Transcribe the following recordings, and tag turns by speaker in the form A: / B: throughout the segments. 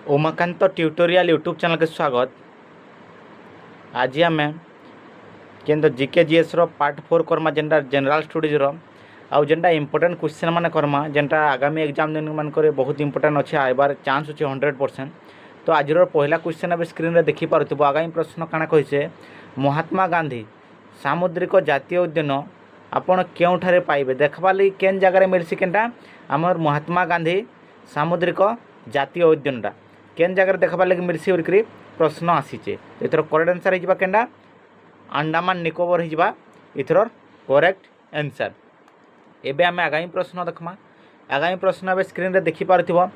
A: Umakant tutorial YouTube channel के स्वागत। आज आम के जीके जीएस पार्ट 4 करमा जेनटा जनरल स्टडीज आउ जेनटा इंपोर्टेंट क्वेश्चन मान करमा जेनटा आगामी एग्जाम दिन मान बहुत इंपोर्टेंट अच्छे आइबार चांस अच्छे 100%। तो आज पहला क्वेश्चन अब स्क्रीन रे देखी पारुथिबो। आगामी प्रश्न काना कहिसे महात्मा गांधी सामुद्रिक जातीय उद्यान आपण केउठारे पाइबे देखबा लई केन जगह मिलसी केनटा आमर महात्मा गांधी सामुद्रिक जातीय उद्यानटा केन जगह देखबार लगे मिलसी बोलिक प्रश्न आसीचे। इथर करेक्ट आंसर हो केनटा अंडमान निकोबर हो इथर करेक्ट आंसर। एबे आमे आगामी प्रश्न देखमा। आगामी प्रश्न अब स्क्रीन रे देखि पारुथिबो।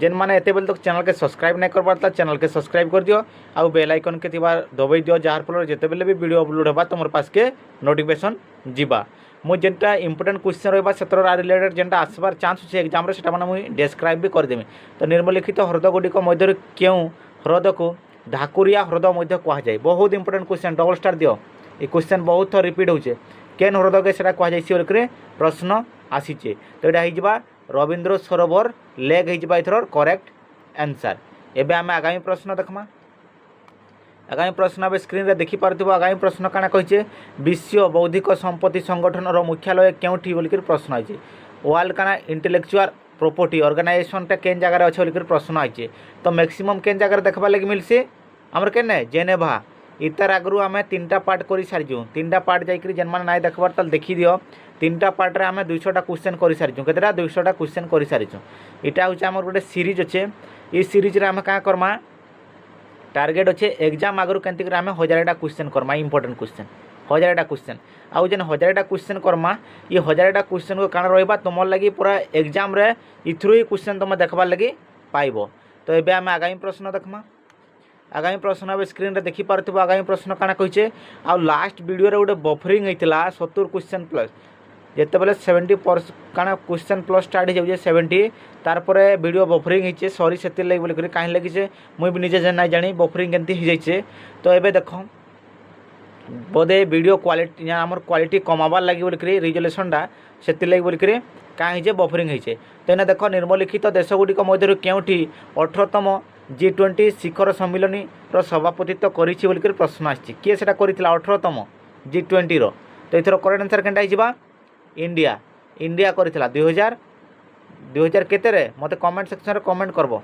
A: जेन माने एते बेल तक चैनल के सब्सक्राइब नहीं कर पारता चैनल के सब्सक्राइब कर दियो आउ बेल आइकन के तिबा दबाई दियो जार फल जेते बेले भी वीडियो अपलोड होबा तुमर पास के नोटिफिकेशन जीवा। मु जेनटा इंपोर्टेंट क्वेश्चन रहबा सेतर रिलेटेड जेनटा आसबार चांस अछि एग्जाम रे सेटा माने मु डिस्क्राइब भी कर देमी। तो निम्नलिखित ह्रद गुडिक मध्य क्यों ह्रद को ढाकुरिया ह्रद मध्य कह जाए। बहुत इंपोर्टेंट क्वेश्चन डबल स्टार दियो। ये क्वेश्चन बहुत थर रिपीट होचे केन ह्रद के सेटा कह जाइसी बोलकरे प्रश्न आसीचे। तो एटा हिजबा रविंद्र सरोवर लेक हिजबा इथर करेक्ट आंसर। एबे आमे आगामी प्रश्न देखमा। आगामी प्रश्न अब स्क्रीन रे देखि पारथिबो। आगामी प्रश्न काना कहिचे विश्व बौद्धिक संपत्ति संगठन रो मुख्यालय केउठी बोलकर प्रश्न आइचे। वर्ल्ड काना इंटेलेक्चुअल प्रॉपर्टी ऑर्गेनाइजेशन टा केन जगह अछि बोलकर प्रश्न आइचे। तो मैक्सिमम केन जगह देखबा लागि मिलसे हमर केने जेनेभा। इतर आगरु आमे तीनटा पार्ट करि सारिजु। तीनटा पार्ट जाइकरी जेन मान नाइ देखबार तल देखि दियो। तीनटा पार्ट रे आमे 200टा क्वेश्चन करि सारिजु। केतेटा 200टा क्वेश्चन करि सारिजु। इटा होचे हमर गोटे सीरीज अछि। ई सीरीज रे आमे का करमा टार्गेट अच्छे एग्जाम आगु केमती आम 1000टा क्वेश्चन करमा इंपोर्टेंट क्वेश्चन 1000टा क्वेश्चन आउ जेन 1000टा क्वेश्चन करमा ये 1000टा क्वेश्चन को काना रहिबा तुम लगी पूरा एग्जाम रे इथ्रु ही क्वेश्चन तुम देखबार लगी पाइबो। तो एबे आम आगामी प्रश्न देखमा। आगामी प्रश्न अब स्क्रीन रे देखि पारथिबो। आगामी प्रश्न काना कहिचे आउ लास्ट वीडियो रे गोटे बफरिंग हेतिला 70 क्वेश्चन प्लस जिते बेले 70% काना क्वेश्चन प्लस स्टार्ट हो जाए 70 तारपरे वीडियो बफरिंग होचे सॉरी से लगे बोलिक कहीं लगे से मुझे भी निजे ना जानी बफरिंग केमती हो जाए। तो ये देख बोधे वीडियो क्वालिटी आमर क्वालिटी कमाबार लगे बोलिक रिजोल्यूशनटा से लगे बोलिक कहीं बफरिंग होचे। तो इन्हें देख निम्नलिखित देशगुड़िक मध्य केउठी 18तम G20 शिखर सम्मिलनी सभापतित्व करिछि बोलिक प्रश्न आछि। किए सेटा करिथिला 18तम G20 रो। तो इथर करेक्ट आंसर केनटा हिजबा इंडिया। इंडिया करिथिला 2000 केते रे मते कमेंट सेक्शन रे कमेंट करबो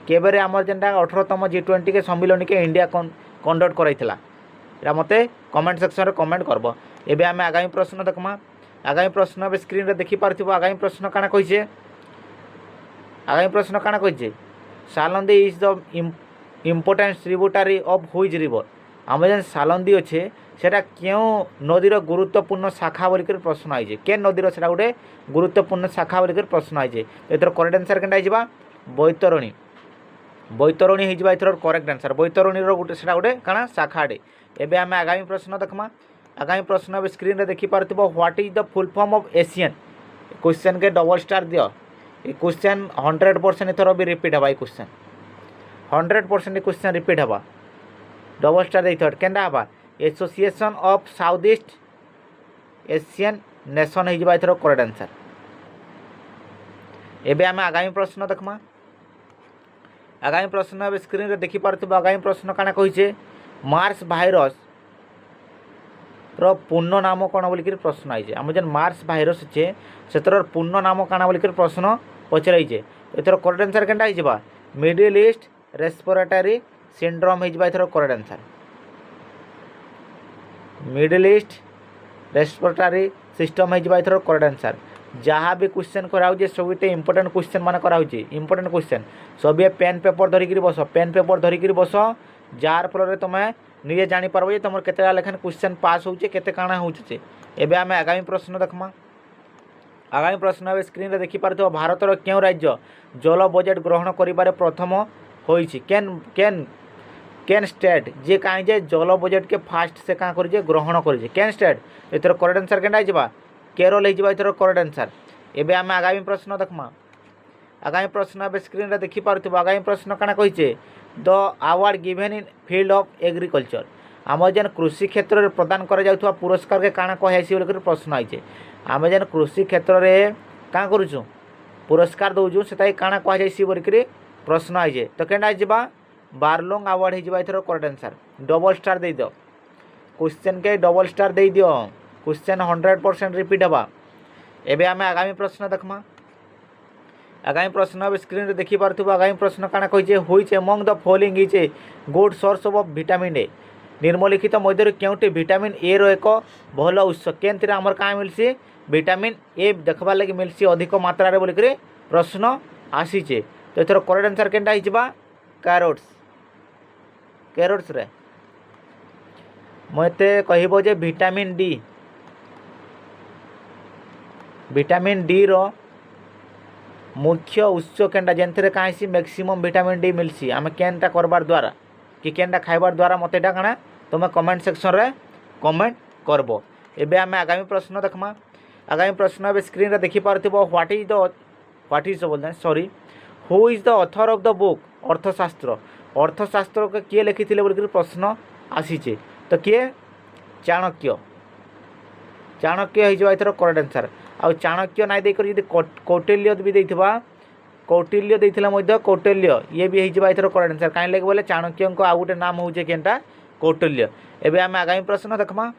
A: केबेरे हमर जेंटा 18तम G20 के सम्मिलन के इंडिया कंडक्ट कराइथिला एरा मते कमेंट सेक्शन रे कमेंट करबो। एबे आमे आगामी प्रश्न देखमा। आगामी प्रश्न अब स्क्रीन रे देखि पारथिबो। आगामी प्रश्न काना कहिचे आगामी प्रश्न काना कहिचे Salandi is the important tributary of which river. आम जेन सालंदी अच्छे सेटा क्यों नदीर गुरुत्वपूर्ण शाखा बोलिक प्रश्न आइजे। के नदीर सेटा गोटे गुरुत्वपूर्ण शाखा बोलिक प्रश्न आइजे। एथर करेक्ट आंसर केनटा हिजबा बैतरणी। बैतरणी हिजबा एथर करेक्ट आंसर। बैतरणी रो गोटे सेटा गोटे काना शाखाटे। एबे आमे आगामी प्रश्न देखमा। आगामी प्रश्न अब स्क्रीन रे देखि पारथिबो what is the full form of ASEAN. Question के डबल स्टार दियो। ये क्वेश्चन 100% एथर भी रिपीट हबा। क्वेश्चन 100% क्वेश्चन रिपीट हबा डबल स्टार देथर केनटा हबा Association of South East Asian Nation हिजबा एथर करेक्ट आंसर। एबे आमे आगामी प्रश्न देखमा। आगामी प्रश्न अब स्क्रीन रे देखि पारथिबो। आगामी प्रश्न काना कहिचे मार्स भाइरस रो पूर्ण नाम कोन बोलिक प्रश्न आइजे। हम जेन मार्स भाइरस छे सेतर पूर्ण नाम काना बोलिक प्रश्न पचराइजे। एथर करेक्ट आंसर केनटा हिजबा मिडिल ईस्ट रेस्पिरेटरी सिंड्रोम हिजबा एथर correct answer. Middle East respiratory system हिजबा एथर करेक्ट आंसर। जहाँ भी क्वेश्चन कराउजे सब इंपोर्टेंट क्वेश्चन मान कराउजे इंपोर्टेंट क्वेश्चन सब पेन पेपर धरिक बस पेन पेपर धरिक बस जार फल तुम्हें निजे जानी पारबो जे तुम केतेटा लेखन क्वेश्चन पास होचे केते काना होचे। एबे आमे आगामी प्रश्न देखमा। आगामी प्रश्न अब स्क्रीन रे देखि पारथो भारतर क्यों राज्य जल बजेट ग्रहण करिबारे प्रथम होइछि। केन केन केन स्टेट जे कहीं जे जल बजेट के फास्ट से क्या कर ग्रहण कर केन स्टेट एथर करेक्ट आंसर केनटा हिजबा केरल हिजबा एथर करेक्ट आंसर। एबे आमे आगामी प्रश्न देखमा। आगामी प्रश्न अब स्क्रीन रे देखि पारथिबो। आगामी प्रश्न काना कहिचे the award given in field of agriculture. आम जेन कृषि क्षेत्र में प्रदान करा जाउथवा पुरस्कार के काना कहैसी बोलकर प्रश्न आइचे। आम जेन कृषि क्षेत्र में क्या करूँ पुरस्कार दौचु से काना कहैसी बोलकर प्रश्न आइजे तो केनटा आइजबा बारलोंग अवार्ड हो एथर करेक्ट आंसर डबल स्टार दे दियो क्वेश्चन के डबल स्टार दे दियो क्वेश्चन 100% रिपीट हवा एबे आमे आगामी प्रश्न देखमा आगामी प्रश्न अब स्क्रीन रे देखि पारथुबो आगामी प्रश्न काना कहिजे which among the following is a good source of vitamin A निम्नलिखित मध्य केउटी विटामिन ए रो एक भल उत्स केंतिर हमर का मिलसी विटामिन ए देखबा लागि मिलसी अधिक मात्रा रे बोली करे प्रश्न आसीचे तो एथर करेक्ट आंसर केनटा हिजबा कैरोट्स रे मते कहिबो जे विटामिन डी रो मुख्य उत्स केनटा जेनथरे काईसी मैक्सिमम विटामिन डी मिलसी आमे केनटा करबार द्वारा कि केनटा खाइबार द्वारा मते एटा काना तुम कमेंट सेक्शन रे कमेंट करबो एबे आमे आगामी प्रश्न देखमा आगामी प्रश्न अब स्क्रीन रे देखि पारथिबो व्हाट इज बोलते sorry who is the author of the book अर्थशास्त्र के किए लिखिथिले बोल प्रश्न आसीचे तो किए चाणक्य हो एथर करेक्ट आंसर आ चाणक्य नाई देकर यदि कौटिल्य भी देथिबा कौटिल्य देथिला मध्य कौटिल्य ये भी हो एथर करेक्ट आंसर काई लगे बोले चाणक्य को आ गोटे नाम होचे केनटा कौटिल्य एबे आमे आगामी प्रश्न देखमा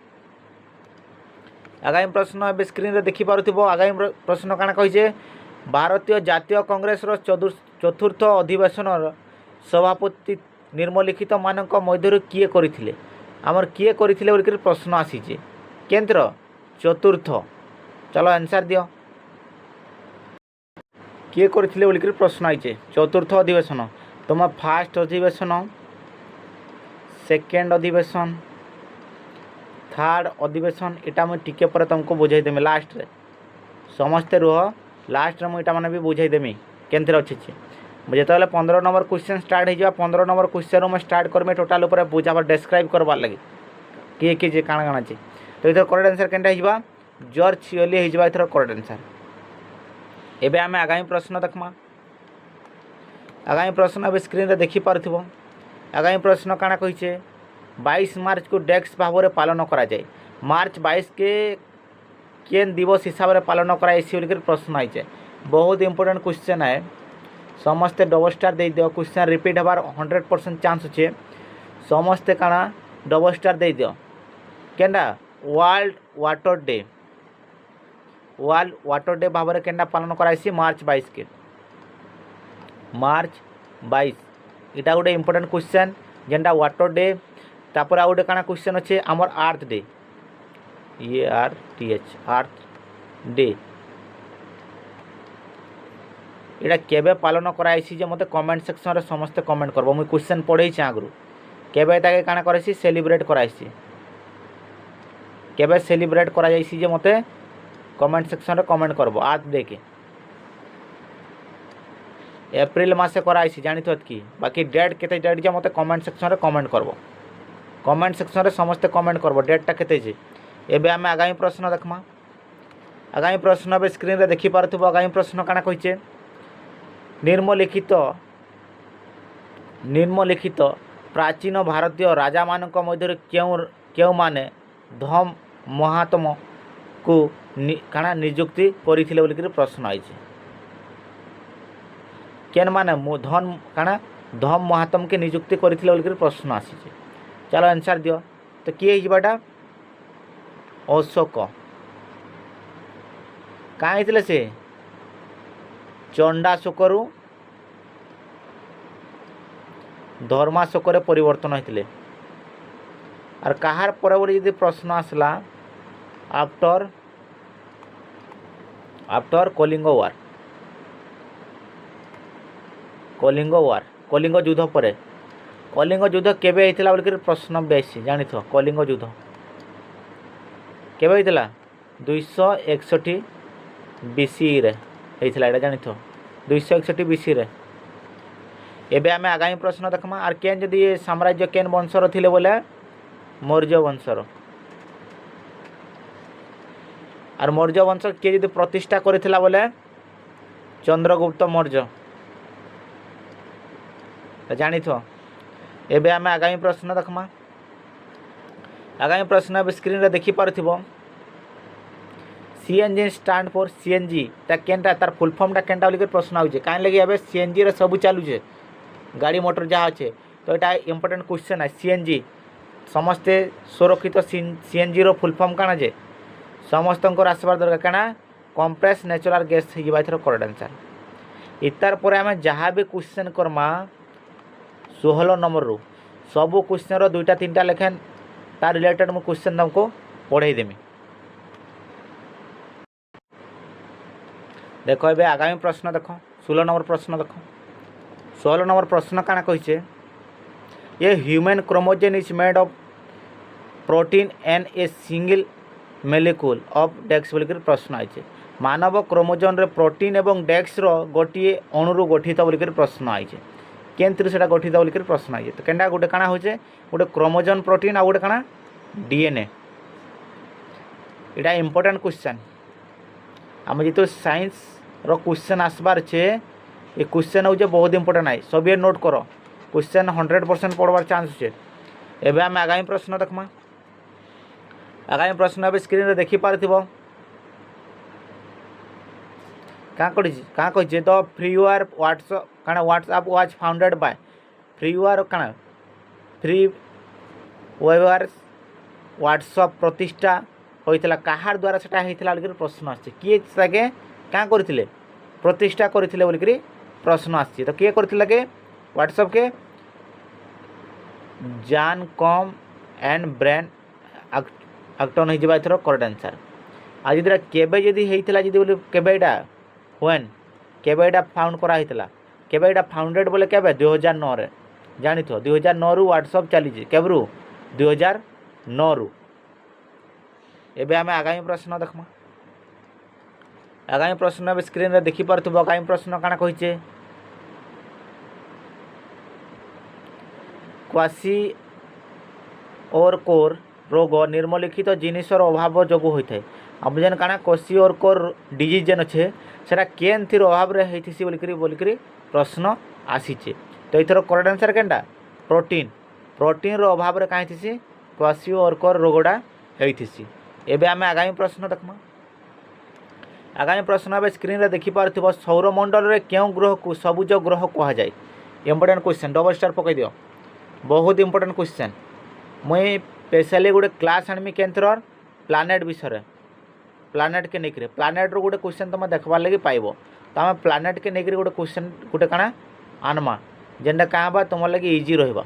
A: आगामी प्रश्न एबे स्क्रीन रे देखि पारुथिबो आगामी प्रश्न काना कहिजे भारतीय जातीय कांग्रेस रो चतुर्थ अधिवेशन सभापति निम्नलिखित मानक मध्य किए करिथिले आमर किए करिथिले बोल प्रश्न आसीचे केंद्र चतुर्थ चलो आंसर दियो किए करथिले बोल प्रश्न आइचे चतुर्थ अधिवेशन तुम फास्ट अधिवेशन सेकेंड अधिवेशन थर्ड अधिवेशन इटा मुझे टिके पर तुमको बुझाईदेमी लास्ट रे समस्ते रुह लास्ट रे मुझे मैंने भी बुझाईदेमी केंद्र अच्छे जो 15 नंबर क्वेश्चन स्टार्ट हो 15 नंबर क्वेश्चन मैं स्टार्ट करमे टोटाल ऊपर बुझाबार डिस्क्राइब करबार लगे किए किए काण काण अच्छे तो इधर करेक्ट आंसर केनटा हिजबा जॉर्ज सियली हिजबा इधर करेक्ट आंसर एबे आमे आगामी प्रश्न देखमा आगामी प्रश्न अब स्क्रीन रे देखि पारथिबो आगामी प्रश्न काना कहिचे 22 मार्च को डेक्स भाव में पालन करा जाए मार्च 22 के केन दिवस हिसाब से पालन कराई बोल प्रश्न आई बहुत इंपोर्टेंट क्वेश्चन है समस्ते डबल स्टार दे दियो क्वेश्चन रिपीट हबार 100% चांस अच्छे समस्ते काना डबल स्टार दे दियो केनडा वर्ल्ड वाटर डे भाव में केनडा पालन कराई मार्च 22 के मार्च 22 इटा गोटे इंपोर्टेंट क्वेश्चन जेनटा वाटर डे तापर आ गोटे काना क्वेश्चन अच्छे आमर अर्थ डे ARTH अर्थ डे इटा केबे पालन कराई जे मते कमेंट सेक्शन रे समस्त कमेंट करबो मुई क्वेश्चन पढ़े आगु केबे ताके काना कराई सेलिब्रेट कराई केबे सेलिब्रेट करा जाइसी जे मते कमेंट सेक्शन रे कमेंट करबो अर्थ डे के एप्रिल मासे कराई जानी थत कि बाकी डेट केते डेट जे मते कमेंट सेक्शन रे कमेंट करबो कमेंट सेक्शन रे समस्त कमेंट करबो डेटा केते जे एबे आमे आगामी प्रश्न देखमा आगामी प्रश्न अब स्क्रीन रे देखि पारथुबो आगामी प्रश्न काना कहिचे निम्नलिखित प्राचीन भारतीय राजा मानक मध्य क्यों माने धम महात्मा को काना नियुक्ति करिथिले बोली प्रश्न आइছে केन माने धन काना धम महात्मा के नियुक्ति करिथिले बोली प्रश्न आसीছে चलो आंसर दियो तो किए हिजबाटा अशोक कहीं से चंडाशोकरु धर्माशोक परिवर्तन होते और कहार पर यदि प्रश्न आसला आफ्टर कलिंग कलिंग युद्ध पर कलिंग युद्ध केबे होता बोल प्रश्न बेसी जानी थो कलिंग युद्ध केबे होता 261 BC रे होता है जानी थो 261 BC रे एबे आमे आगामी प्रश्न देखमा आर केन जदि साम्राज्य केन वंशर थिले बोले मौर्य वंशर और मौर्य वंश के जदि प्रतिष्ठा करथिला बोले चंद्रगुप्त मौर्य जानी थो एबे आमे आगामी प्रश्न देखमा आगामी प्रश्न अब स्क्रीन रे देखि पारथिबो CNG स्टैंड फॉर CNG ता केनटा तार फुल फॉर्म ता केनटा बोली प्रश्न आउचे काई लगी एबे CNG रे सब चालू छे गाड़ी मोटर जहाँ अच्छे तो यहाँ इम्पोर्टेंट क्वेश्चन है सीएनजी समस्ते सुरक्षित सीएनजी रो फुल फॉर्म काना जे समस्त आसबार दरकार काना कंप्रेस नेचुरल गैस हो करेक्ट आंसर। इतार पर आम जहाँ भी क्वेश्चन करमा 16 नंबर रू सबू क्वेश्चन रो 2टा 3टा लेखेन तार रिलेटेड मु क्वेश्चन तुमको पढ़े देमी। देखो ये आगामी प्रश्न देख 16 नंबर प्रश्न देख 16 नंबर प्रश्न काना कहिछे ये human chromosome is made of protein and a single molecule of dex बोलिक प्रश्न आइए मानव क्रोमोजोन रे प्रोटीन एवं डेक्स रो गोटे अणुरु गठित बोलिक प्रश्न आइए केंद्र से गठित बोलिक प्रश्न आइए तो केनटा गोटे काना होचे गोटे क्रोमोजोन प्रोटीन आ गोटे काना डीएनए इटा इम्पोर्टेंट क्वेश्चन आम जो साइंस रो क्वेश्चन आसबार छे ये क्वेश्चन हो बहुत इंपोर्टेंट है सब नोट करो क्वेश्चन 100% पढ़वार चांस है। एवं आम आगामी प्रश्न देखमा आगामी प्रश्न अब स्क्रीन रे देखी पारथिबो क्या कही द फ्रीवेयर व्हाट्सएप काना WhatsApp was founded by freeware काना फ्रीवेयर व्हाट्सएप प्रतिष्ठा होइतला कहार द्वारा सेटा होइतला बोलिक प्रश्न आछे किए सके क्या करथिले प्रतिष्ठा करथिले बोलिक प्रश्न आछे तो किए करथिले के व्हाट्सएप के Jan Koum and Brian Acton हो जाए एथर करेक्ट आंसर आज जरा केबे जदि होइतला जदि बोले केबे एटा व्हेन केबे एटा फाउंड करा होइतला केबे एटा फाउंडेड बोले केबे 2009 रे जानि तो 2009 रु व्हाट्सएप चली केबरु 2009 रु। एबे आमे आगामी प्रश्न देखमा आगामी प्रश्न अब स्क्रीन रे देखि पारथबो आगामी प्रश्न काना कहिचे क्वासी और कोर रोग निर्मलिखित जिनिसर अभाव जोगु होता है अब जेन काना क्वासी और कोर डिजीज जेन अच्छे सेटा केन थी अभाव रे होइथिसी बोलिकरी प्रश्न आसीचे तो इथर करेक्ट आंसर केनटा प्रोटीन प्रोटीन रो अभाव रे काहे थिसी क्वासी और कोर रोगडा होइथिसी। एबे आमे आगामी प्रश्न देखमा आगामी प्रश्न अब स्क्रीन रे देखि पारथिबो सौरमंडल रे केउ ग्रह को सबुज ग्रह कहा जाय इंपोर्टेंट क्वेश्चन डबल स्टार पकई दियो बहुत इंपोर्टेंट क्वेश्चन मुई स्पेशली गोटे क्लास आनमी केंद्र प्लानेट विषय प्लानेट के नेकरे प्लानेट रो गोटे क्वेश्चन तुम देखबार लगी पाइबो तो आम प्लानेट के नेकरे गोटे क्वेश्चन गोटे काना आनमा जेनटा क्या बा तुम लगी इजी रहिबा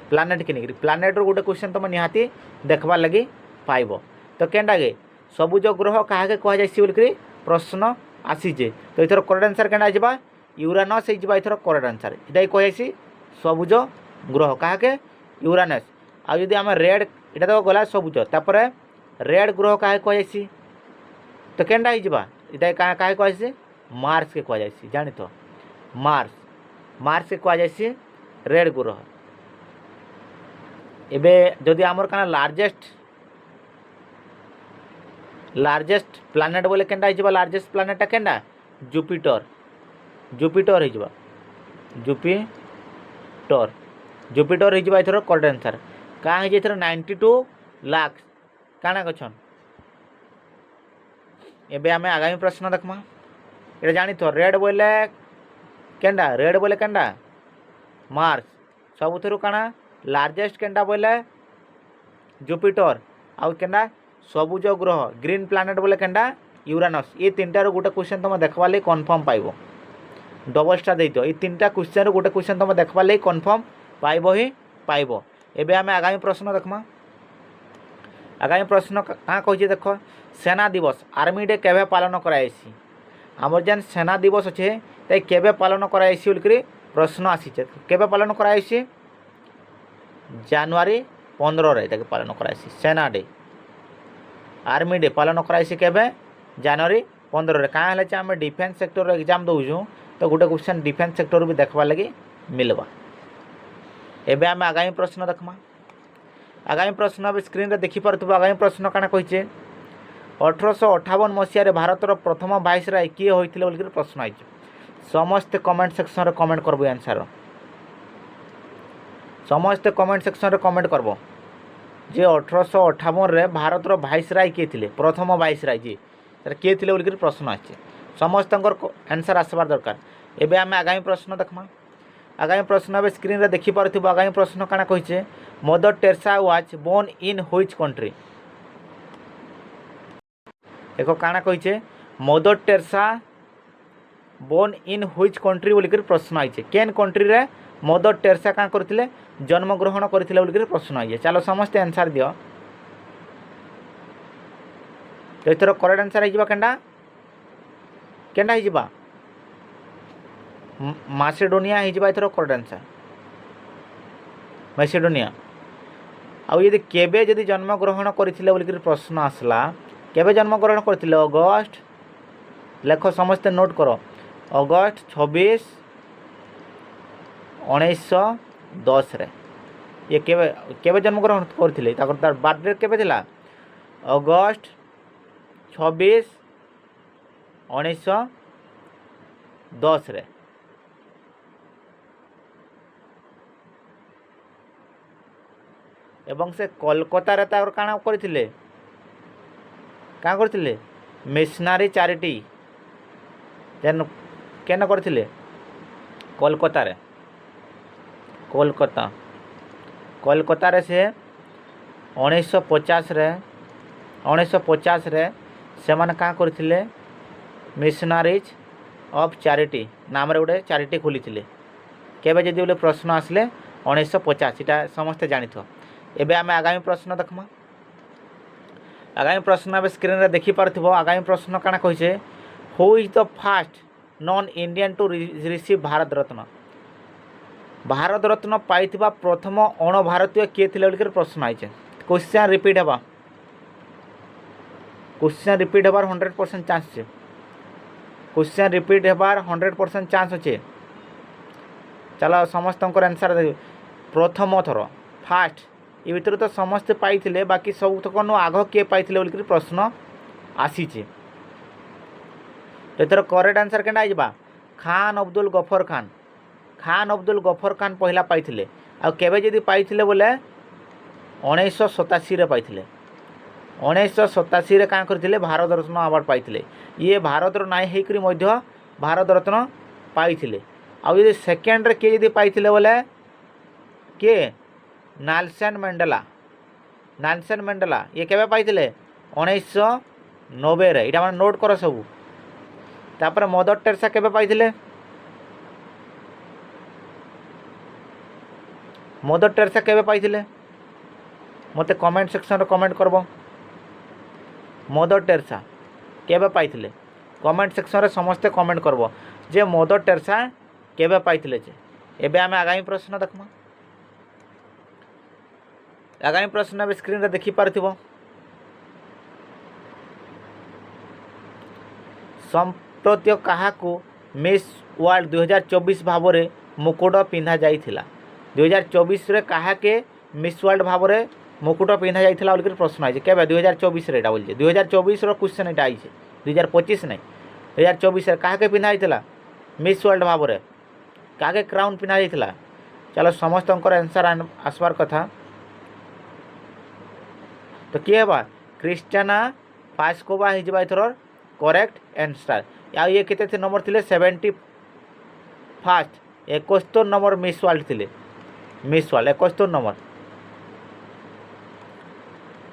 A: प्लानेट के नेकरे प्लानेट रो गोटे क्वेश्चन तुम निहाती देखबार लगी पाइबो तो केनटा गे सबुज ग्रह काहे कहा जायसी बोलकरी प्रश्न आसीजे तो इथर करेक्ट आंसर केनटा आइबा यूरानस इजबा इथर करेक्ट आंसर इदाई कह जायसी सबुज ग्रह काहे यूरानस आ जदि आम रेड इटा तो गला सबुज तापर रेड ग्रह काहे कह जायसी तो केनटा हिजबा इटा काहे कह जायसी मार्स के कह जायसी जानि तो मार्स मार्स के कह जायसी रेड ग्रह। एबे जदि आमर काना लार्जेस्ट प्लानेट बोले केनटा हिजबा लार्जेस्ट प्लानेट केनटा जुपिटर जुपिटर हिजबा जुपिटर जुपिटर हिजबा इथर करेक्ट आंसर का है इथर 92 लाख काना गछन। एबे आमे आगामी प्रश्न देखमा एटा जानि तो रेड बोले केनटा मार्स सबुथरु काना लार्जेस्ट केनटा बोले जुपिटर आउ केनटा सबुज ग्रह ग्रीन प्लानेट बोले केनटा यूरानस ये तीनटा रो गोटे क्वेश्चन तुम देखबार लगी कन्फर्म पाइबो डबल स्टार दे दो ये तीनटा क्वेश्चन रो गोटे क्वेश्चन तुम देखबार लगी कन्फर्म पाइबो ही पाइबो। एबे आमे आगामी प्रश्न देखमा आगामी प्रश्न क्या कही देख सेना दिवस आर्मी डे केबे पालन कराइसी आमर जेन सेना दिवस अच्छे तो केबे पालन कराइसी बोलिक प्रश्न आसीचे केबे पालन कराइसी जनवरी 15 रे ताके पालन कराइसी सेना डे आर्मी डे पालन कराइसी केबे जनवरी 15 रे काहे हले आम डिफेन्स सेक्टर रो एग्जाम दउजु तो गोटे क्वेश्चन डिफेन्स सेक्टर भी देखबार लगी मिलबा। एबे आम आगामी प्रश्न देखमा आगामी प्रश्न अब स्क्रीन रे देखि पारथबो आगामी प्रश्न काना कहिचे 1858 मसीह भारतर प्रथम वाइसराय किए होइथिले बोलिक प्रश्न आइछ समस्त कमेंट सेक्शन रे कमेंट करबो आंसर समस्त कमेंट सेक्शन रे कमेंट करबो जे 1858 रे भारतर वाइसराय किए थिले प्रथम वाइसराय जी सर किए थिले बोलिक प्रश्न आइछ समस्त आंसर आसबार दरकार। एबे आमे आगामी प्रश्न देखमा आगामी प्रश्न अब स्क्रीन रे देखि पारथिबो। आगामी प्रश्न काना कहिचे Mother Teresa was born in which country. देखो काना कहिचे Mother Teresa born in which country बोली कर प्रश्न आइचे। केन कंट्री रे मदर टेरेसा का करथिले जन्म ग्रहण करथिले बोली कर प्रश्न आइए। चलो समस्त आंसर दियो। तो इथर करेक्ट आंसर आइबा केंडा केंडा आइबा मासेडोनिया आइबा। इथर करेक्ट आंसर मासेडोनिया। आउ यदि केबे यदि जन्म ग्रहण करथिले बोली कर प्रश्न आसला केबे जन्म ग्रहण करथिले अगस्त लेख समस्त नोट करो अगस्त 26 1910 रे ये केबे केबे जन्म ग्रहण करथिले तार बर्थडे केबे थिला अगस्त 26 1910 रे। एवं से कोलकाता रे तार काना करथिले क्या करथिले मिशनरी चैरिटी जेन केन करथिले कोलकाता रे कोलकाता रे से 1950 रे से माने का करथिले मिशनरीज ऑफ चैरिटी नाम रे गोटे चैरिटी खोलिथिले। केबे जदि बोले प्रश्न आसले 1950 इटा समस्त जानिथो। एबे आमे आगामी प्रश्न देखमा। आगामी प्रश्न अब स्क्रीन रे देखि पारथिबो। आगामी प्रश्न काना कहिसे who is the first non Indian to receive Bharat Ratna. Bharat Ratna पाइथिबा प्रथम अण भारतीय किए थिले बोली कर प्रश्न आइছে। क्वेश्चन रिपीट हेबा 100% चांस छे। क्वेश्चन रिपीट हेबार 100% चांस अच्छे। चलो समस्त आंसर दे प्रथम थर फास्ट ये भीतर तो समस्ते पाइथिले बाकी सब तक आग किए पाइथिले बोली कर प्रश्न आसीचे। एथर करेक्ट आंसर केना आइबा खान अब्दुल गफर खान। खान अब्दुल गफर खान पहला पाइथिले आ केबे जदि पाइथिले बोले 1987 रे पाइथिले। 1987 रे का करथिले भारत रत्न अवार्ड पाइथिले। ये भारत रो नाय हेकरी मध्य भारत रत्न पाइथिले। आ यदि सेकेंड रे के यदि पाइथिले बोले के नेल्सन मंडेला ये केबे पाइथिले 1990 रे। इटा माने नोट करो सब। तापर मदर टेरेसा केबे पाइथिले मदर टेरेसा केबे पाइथिले मते कमेंट सेक्शन रे कमेंट करबो। मदर टेरेसा केबे पाइथिले कमेंट सेक्शन रे समस्त कमेंट करबो जे मदर टेरेसा केबे पाइथिले जे। एबे आमे आगामी प्रश्न देखमा। आगामी प्रश्न अब स्क्रीन रे देखि पारथिबो। संप्रत्य काहाकू मिस वर्ल्ड 2024 भावरे मुकुट पिंधा जाइथिला। 2024 रे काहाके मिस वर्ल्ड भावरे मुकुट पिंधा जाइथिला बोली प्रश्न आइছে। केबे 2024 रे एटा बोलजे 2024 रो क्वेश्चन एटा आइছে 2025 नै 2024 रे काहाके पिंधा जाइथिला मिस वर्ल्ड भावरे काहाके क्राउन पिंधा जाइथिला। चलो समस्त आंसर आसबार कथा तो किए हेबा क्रिस्टियाना प्लिसकोवा हिजबा इथर करेक्ट आंसर। या ये केते थे नंबर थिले 71 71 नंबर मिस वर्ल्ड थिले। मिस वर्ल्ड 71 नंबर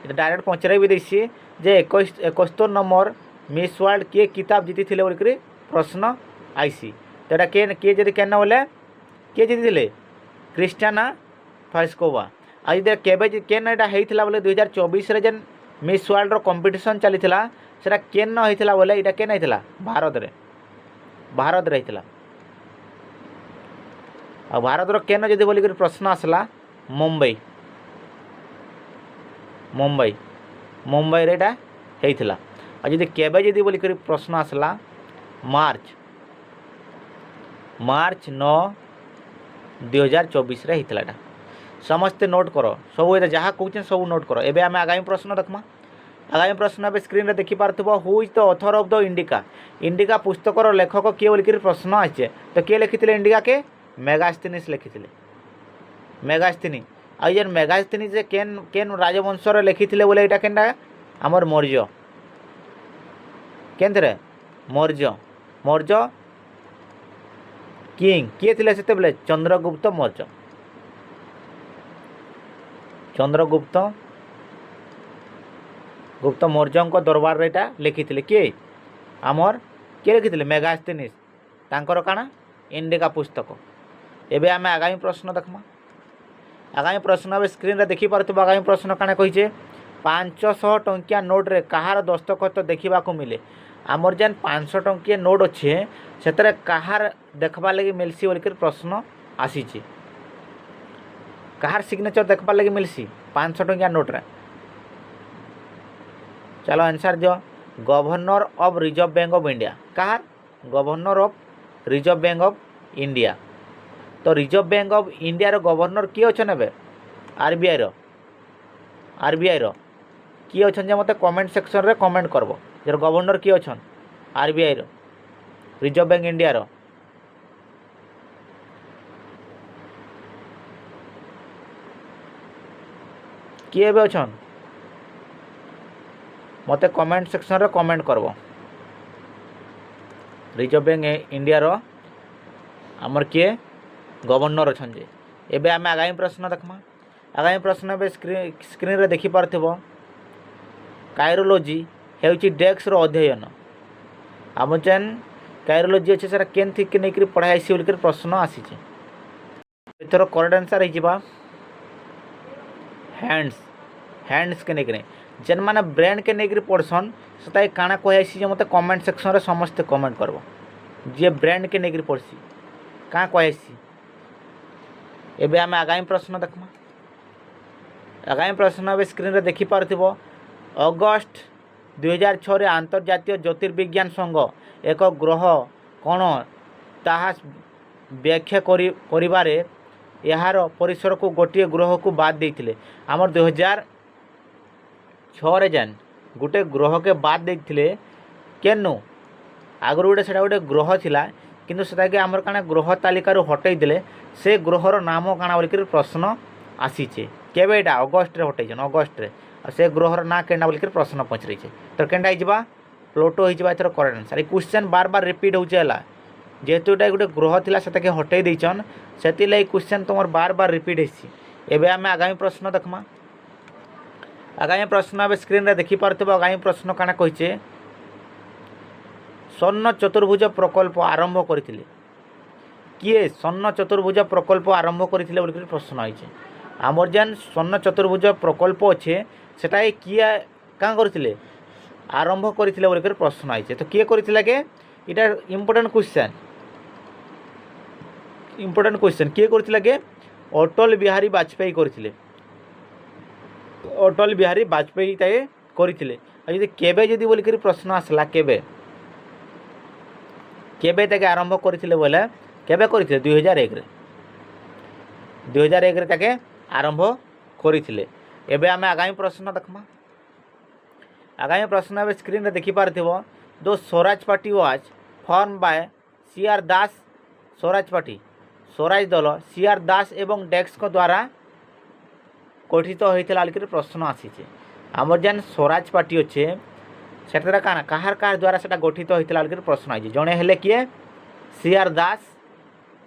A: ये डायरेक्ट पहुंचरे भी देसी जे 71 नंबर मिस वर्ल्ड के किताब जीती थिले बोल करी प्रश्न आईसी। तो एटा के जदि केन बोले के जीती थिले क्रिस्टियाना प्लिसकोवा। आज दे केबे केन एटा हेइथिला बोले 2024 रे जेन मिस वर्ल्ड रो कंपटीशन चलीथिला सेटा केन हेइथिला बोले एटा केन हेइथिला भारत रे हेइथिला। आ भारत रो केन जदि बोली कर प्रश्न आसला मुंबई रे एटा हेइथिला। आ जदि केबे जदि बोली कर प्रश्न आसला मार्च 9 2024 रे हेइथिला। एटा समस्ते नोट करो सब ये जहाँ कहते सब नोट करो। एबे आमे आगामी प्रश्न देखमा। आगामी प्रश्न अब स्क्रीन रे देखि पारथिबो who is the author of the Indica पुस्तकर लेखक किए बोल कर प्रश्न आइছে। तो किए लिखिथिले इंडिका के मेगास्थनीस लिखिथिले। मेगास्थनी आ जेन मेगास्थनी जे केन राजवंश रे लिखिथिले बोले एटा केनडा हमर मौर्य केनथरे मौर्य किंग किए थिले सेतेबेले चंद्रगुप्त मौर्य। चंद्रगुप्त गुप्त मौर्य दरबार रे एटा लिखिथिले किए आमर किए लिखिथिले मेगास्थनीस तांकर काना इंडिका पुस्तक। एबे आमे आगामी प्रश्न देखमा। आगामी प्रश्न अब स्क्रीन रे देखि पारथबो। आगामी प्रश्न काना कहिचे 500 टंकिया नोट रे कहार दस्तखत देखा मिले। आमर जेन 500 टंकिया नोट अच्छे से कहार देखबा लगी मिलसी बोलिक प्रश्न आसीचे। कहार सिग्नेचर देखबार लगी मिलसी 500 टंकिया नोट रे। चलो आंसर दियो। Governor of Reserve Bank of India. कहार governor of Reserve Bank of India. तो रिजर्व बैंक ऑफ इंडिया रो गवर्नर किए अछन एबे आरबीआई रो किए अछन जे मते कमेंट सेक्शन रे कमेंट करबो। जर गवर्नर किए अछन आरबीआई रो रिजर्व बैंक इंडिया रो किए एबे अछन मते कमेंट सेक्शन रे कमेंट करबो। रिजर्व बैंक इंडिया रो आमर किए गवर्नर अछन जे। एबे आमे आगामी प्रश्न देखमा। आगामी प्रश्न एबे स्क्रीन रे देखि पारथिबो। कायरोलॉजी हेउची डेस्क रो अध्ययन। आम जेन कायरोलॉजी अच्छे सेटा केन थिक के नेकरी पढ़ाई सी बोलकर प्रश्न आसीचे। एथरो करेक्ट आंसर हे जिबा हैंड्स के नेकरी जेन माने ब्रेन के नेकरी पढ़सन सेटा काना कहैसी जे मते कमेंट सेक्शन रे समस्त कमेंट करबो। जे ब्रेन के नेकरी पढ़सी का कहैसी। एबे आमे आगामी प्रश्न देखमा। आगामी प्रश्न अब स्क्रीन रे देखि पारथिबो। अगस्त 2006 रे अंतर्जातीय ज्योतिर्विज्ञान संघ एक ग्रह कौन ताहा व्याख्या करिबारे यार परिसर को गोटे ग्रह को बाद देइथिले। आमर 2006 रे जेन गोटे ग्रह के बाद देइथिले केनु आगर गोटे सेटा गोटे ग्रह थिला किंतु सेटा के आमर काना ग्रह तालिका रो हटै दिले। से ग्रहर नाम काना बोलिकर प्रश्न आसीचे। केबे एटा अगस्त रे हटैछन अगस्त रे। से ग्रहर ना केना बोलिकर प्रश्न पचरैछे। तो केनटा हिजबा प्लूटो हिजबा। एथर करेक्ट आंसर। ए क्वेश्चन बार बार रिपीट होउचे हला जेहेतु एटा गोटे ग्रह थिला सेटा के हटै दैछन सेति लै क्वेश्चन तमर बार बार रिपीट हेसी। एबे आमे आगामी प्रश्न देखमा। आगामी प्रश्न अब स्क्रीन रे देखि पारथबो। आगामी प्रश्न काना कहिचे स्वर्ण चतुर्भुज प्रकल्प आरंभ करथिले किए। स्वर्ण चतुर्भुज प्रकल्प आरंभ करथिले बोलिकर प्रश्न आइছে। आमर जेन स्वर्ण चतुर्भुज प्रकल्प अच्छे सेटा किए क्या करथिले आरंभ करथिले बोलिकर प्रश्न आइছে। तो किए करथिला के इटा इम्पोर्टेंट क्वेश्चन किए करथिला के अटल बिहारी वाजपेयी करथिले। अटल बिहारी वाजपेयी ताए करथिले। यदि केबे जदि बोलिकर प्रश्न आसला केबे ताके आरंभ करथिले बोले केबे करथिले 2001 रे 2001 रे ताके आरंभ करथिले। एबे आमे आगामी प्रश्न देखमा। आगामी प्रश्न अब स्क्रीन रे देखि पारथिबो। The Swaraj party was form by C R Das. Swaraj दल सीआर दास एवं डेक्स को द्वारा गठित होइथिला बोलिकर प्रश्न आसीचे। आमर जेन स्वराज पार्टी अच्छे सेटा काना कहार द्वारा सेटा गठित होइथिला बोलिकर प्रश्न आइছে। जणे हेले किए सीआर दास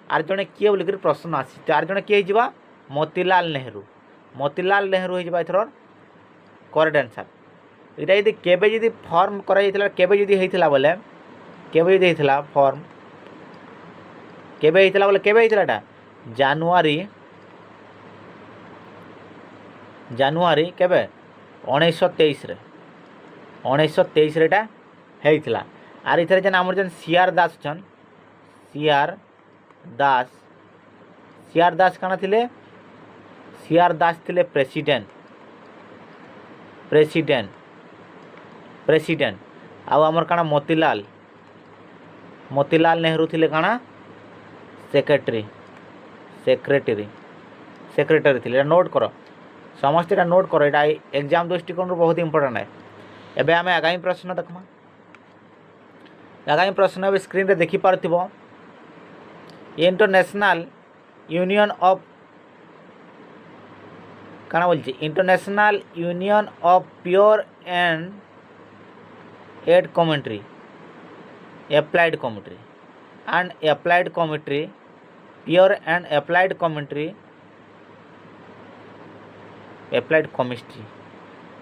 A: आर जणे किए बोलिकर प्रश्न आसी। चार जणे किए हिजबा मोतीलाल नेहरू हिजबा एथर करेक्ट आंसर। इटा यदि केबे यदि फॉर्म करा जायतिला केबे यदि हेइथिला बोले केबे यदि हेइथिला फॉर्म केबे हेइथिला बोले केबे हेइथिला एटा जानुआरी केबे 1923 रे 1923 रे एटा हेइथिला। आर इथरे जेन हमर जेन सीआर दास छन सीआर दास काना थिले सीआर दास थिले प्रेसिडेंट आउ आमर काना मोतीलाल नेहरू थिले काना सेक्रेटरी थिले। नोट करो समस्त एटा नोट करो। एटा एग्जाम दृष्टिकोण बहुत इंपोर्टेंट है। एबे आमे आगामी प्रश्न देखमा। आगामी प्रश्न अब स्क्रीन रे देखि पारथिबो। इंटरनेशनल यूनियन ऑफ काना बोलछि international union of pure and add commentary applied commentary pure and applied chemistry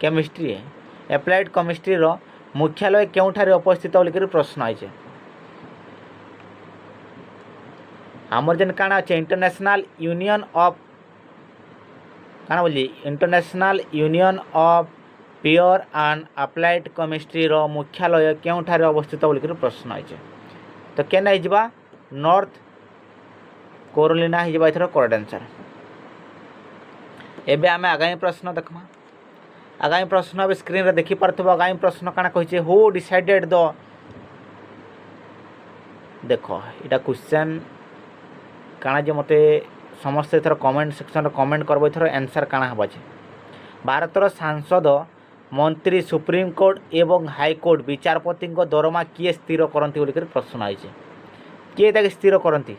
A: chemistry है एप्लाइड केमिस्ट्री रो मुख्यालय केउठारे उपस्थित बोलिक प्रश्न आइए आमर जेन काना अच्छे इंटरनेशनल यूनियन ऑफ काना बोली international union of pure and applied chemistry रो मुख्यालय केउठारे अवस्थित बोलिक प्रश्न आइए तो केन हो नॉर्थ कैरोलिना हो एथर करेक्ट आंसर। एबे आमे आगामी प्रश्न देखमा आगामी प्रश्न अब स्क्रीन रे देखि पारथबो आगामी प्रश्न काना कहिचे हु डिसाइडेड द देखो इटा क्वेश्चन काना जे मते समस्त एथर कमेंट सेक्शन रे कमेंट करबो एथर आंसर काना हबा छे भारतर सांसद मंत्री सुप्रीम कोर्ट एवं हाईकोर्ट विचारपति दरमा किए स्थिर करती बोलिक प्रश्न आई किए ताके स्थिर करती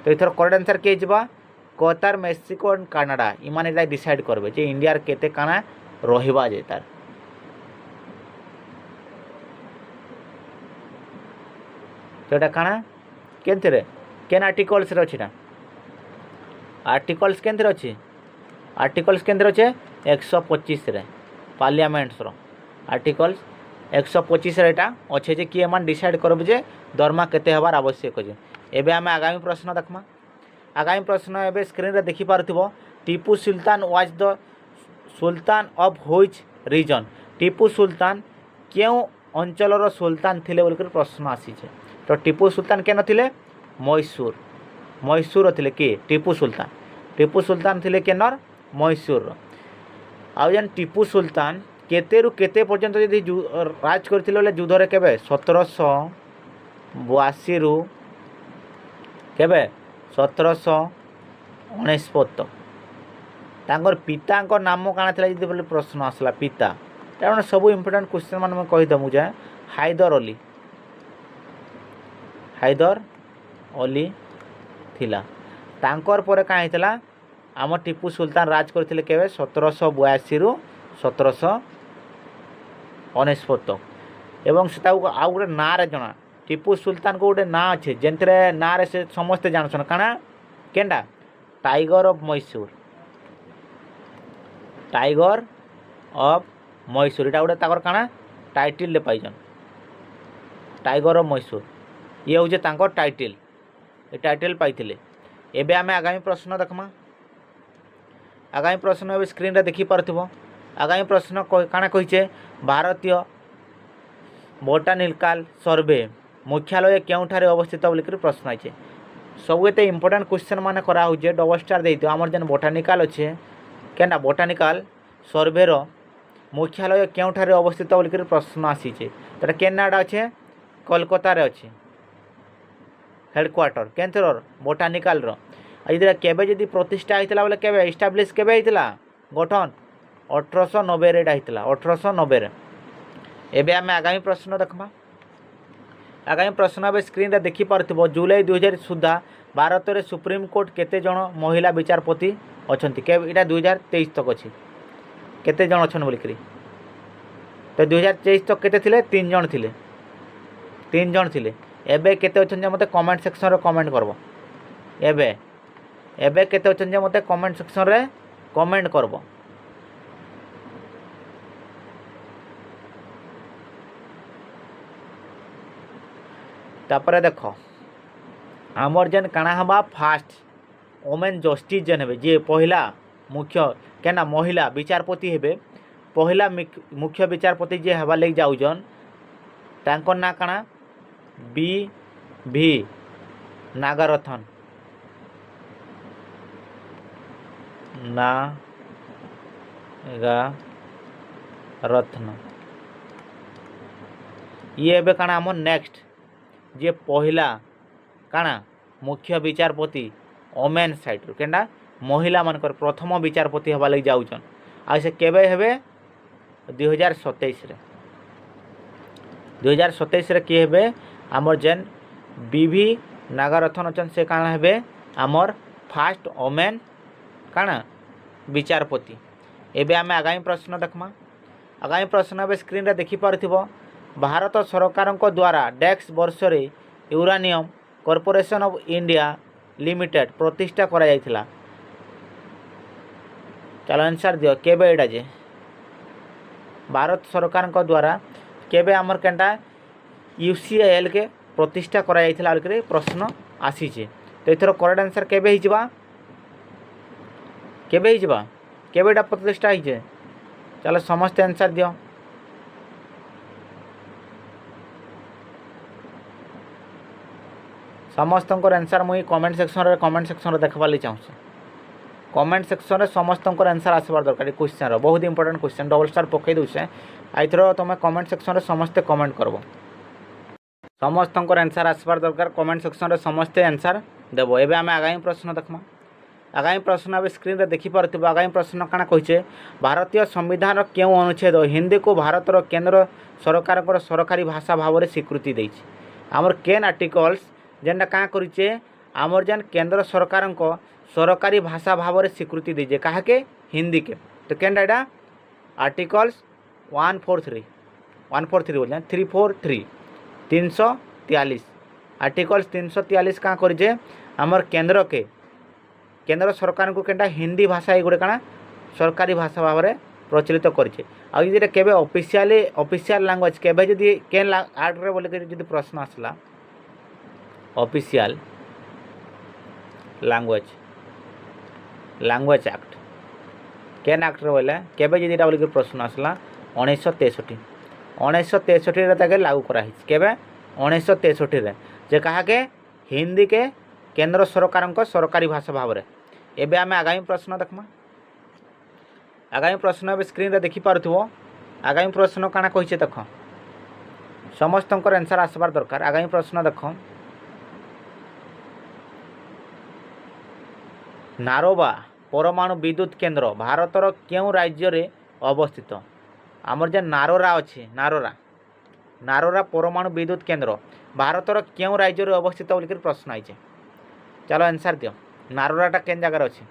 A: तो इथर करेक्ट आंसर किए जबा कतार Mexico and Canada इमाने Etah decide करबे जे इंडिया केते काना रहिबा जे तार तो एटा काना केनथरे केन आर्टिकल्स रे अछि ना आर्टिकल्स केनथरे अछि आर्टिकल्स केनथरे अछि 125 रे पार्लियामेंट्स रो आर्टिकल्स 125 रे एटा अछि जे कि मान डिसाइड करबे जे दरमा केते हबार आवश्यक अछि। एबे आमे आगामी प्रश्न देखमा आगामी प्रश्न एबे स्क्रीन रे देखि पारथिबो Tipu Sultan was the sultan of which region Tipu Sultan क्यों अंचल रो सुल्तान थिले बोलकर प्रश्न आसी छे तो टीपू सुल्तान केन थिले मैसूर थिले कि टीपू सुल्तान थिले केनर मैसूर आउ जेन टीपू सुल्तान केते रु केते पर्यंत यदि राज करथिले बोले युद्ध रे केबे 1782 रु केबे 1769 तांकर पितांकर नाम काना थिला यदि बोले प्रश्न आसला पिता कारण सब इंपोर्टेंट क्वेश्चन मान मैं कहि दमु जे हैदर अली थिला तांकर परे का हितला आम टीपू सुल्तान राज करथिले केबे 1782 रु 1769 एवं से आउ गोटे ना रे जना टीपू सुल्तान को गोटे ना अच्छे जेनथरे ना रे से समस्ते जानछन काना केंडा टाइगर ऑफ मैसूर इटा गोटे ताकर काना टाइटल ले पाइजन टाइगर ऑफ मैसूर ये हूँ तांकर टाइटल ए टाइटल पाइथिले। एबे आमे आगामी प्रश्न देखमा आगामी प्रश्न एबे स्क्रीन रे देखि पारथिबो आगामी प्रश्न काना कहिचे भारतीय बोटानिकल सर्वे मुख्यालय केउठारे अवस्थित बोलिक प्रश्न आइछे सब एते इंपोर्टेंट क्वेश्चन माने करा होजे डबल स्टार देइतो हमर जेन बोटानिकल अच्छे केना बोटानिकल सर्वे रो मुख्यालय केउठारे अवस्थित बोलिक प्रश्न आसीचे तटा केनाडा अच्छे कोलकाता रे अच्छे हेडक्वार्टर केंथर बोटानिकल रो इधर केबे जदि प्रतिष्ठा होइतला बोले केबे एस्टाब्लिश केबे होइतला गठन 1890 रे होइतला 1890 रे। एबे आमे आगामी प्रश्न देखमा आगामी प्रश्न अब स्क्रीन रे देखि पारथिबो जुलाई 2000 सुधा भारत रे सुप्रीम कोर्ट केते जण महिला विचारपति अछंती के इटा 2023 तक अछि केते जण अछन बोलिकरी तो 2023 तक केते थिले 3 जण थिले एबे केते अछन जे मते कमेंट सेक्शन रे कमेंट करबो एबे केते अछन जे मते कमेंट सेक्शन रे कमेंट करबो। तापर देख आमर जेन काना हबा फास्ट वोमेन जस्टिस जेन हे जे पहला मुख्य केना महिला विचारपति हेबे पहला मुख्य विचारपति जे हवा लग जाऊजन तांकर ना काना बी नागरथन ये एबे काना हमर नेक्स्ट जे पहला काना मुख्य विचारपति ओमेन साइड केना महिला मानकर प्रथम विचारपति हवा लग जाऊचन आ से केबे हेबे 2027 रे किए हेबे हमर जेन बीवी नागरथन अछन से काना हेबे हमर फास्ट ओमेन काना विचारपति। एबे आमे आगामी प्रश्न देखमा आगामी प्रश्न अब स्क्रीन रे देखि पारथिबो भारत सरकार द्वारा डैक्स वर्ष रे uranium corporation of India limited प्रतिष्ठा करा जाइथिला। चलो आंसर दियो केबे एटा जे भारत सरकार को द्वारा केबे आमर केनटा यूसीएल के प्रतिष्ठा करा जाइथिला अलकरे प्रश्न आसी छे। तो एथरो करेक्ट आंसर केबे हि जिबा केबे एटा प्रतिष्ठा हि छे। चलो समस्त आंसर दियो। समस्त आंसर मुई कमेंट सेक्शन रे देखबा ਲਈ चाहूँ। कमेंट सेक्शन रे समस्त आंसर आसबार दरकार क्वेश्चन रो बहुत इंपोर्टेंट क्वेश्चन डबल स्टार पकई दूचे आइथर तुम कमेंट सेक्शन रे समस्ते कमेंट करबो। समस्त आंसर आसबार दरकार कमेंट सेक्शन रे समस्ते आंसर देबो। एबे आमे आगामी प्रश्न देखमा। आगामी प्रश्न अब स्क्रीन रे देखि पारथिबो। आगामी प्रश्न काना कहिचे भारतीय संविधान रो केउ अनुच्छेद हिंदी को भारत रो केंद्र सरकार को सरकारी भाषा भाव रे स्वीकृति देइछि। हमर केन आर्टिकल्स जेनटा का करिचे आमर जेन केंद्र सरकार को सरकारी भाषा भाव रे स्वीकृति दीजिए कहा के हिंदी के। तो केनटा एटा आर्टिकल्स 143 बोल 343 343 आर्टिकल्स 343 का करिचे आमर केंद्र सरकार को केनटा हिंदी भाषा गोटे काना सरकारी भाषा भाव रे प्रचलित करिचे। आ जे केबे ऑफिशियल लैंग्वेज केबे जदी केन आर्ट रे बोले के जदी प्रश्न आसला ऑफिशियल लैंग्वेज एक्ट केन एक्ट रे बोले केबे जदी एटा बोले प्रश्न आसला 1963 रे ताके लागू करा हिच। केबे 1963 रे जे कहा के हिंदी के केंद्र सरकार को सरकारी भाषा भाव रे। एबे आमे आगामी प्रश्न देखमा। आगामी प्रश्न अब स्क्रीन रे देखि पारथुबो। आगामी प्रश्न काना कहिचे देख समस्त आंसर आसबार दरकार। आगामी प्रश्न देख नारोबा परमाणु विद्युत केंद्र भारतर केउ राज्य रे अवस्थित। आमर जे नारोरा अच्छे नारोरा परमाणु विद्युत केंद्र भारतर केउ राज्य रे अवस्थित बोलिक प्रश्न आइছে। चलो आंसर दियो नारोराटा केन जगह अच्छे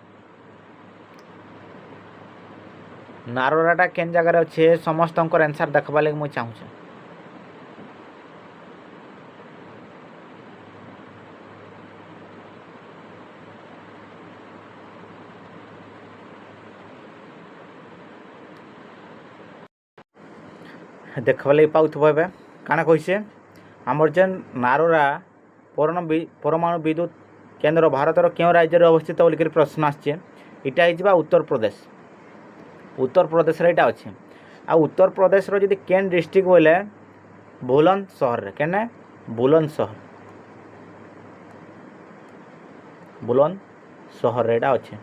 A: नारोराटा केन जगह अच्छे समस्त आंसर देखबा लागि मु चाहूँ। देखबा लागि पाउथबो। एबे काना कहिसे हमर जेन नारोरा परमाणु विद्युत केंद्र भारतर केउ राज्य रे अवस्थित बोलिक प्रश्न आछे। इटा हिजबा उत्तर प्रदेश रे इटा अछि। आ उत्तर प्रदेश रो जदी केन डिस्ट्रिक्ट बोले बुलंद शहर रे केने बुलंद शहर रे इटा अछि।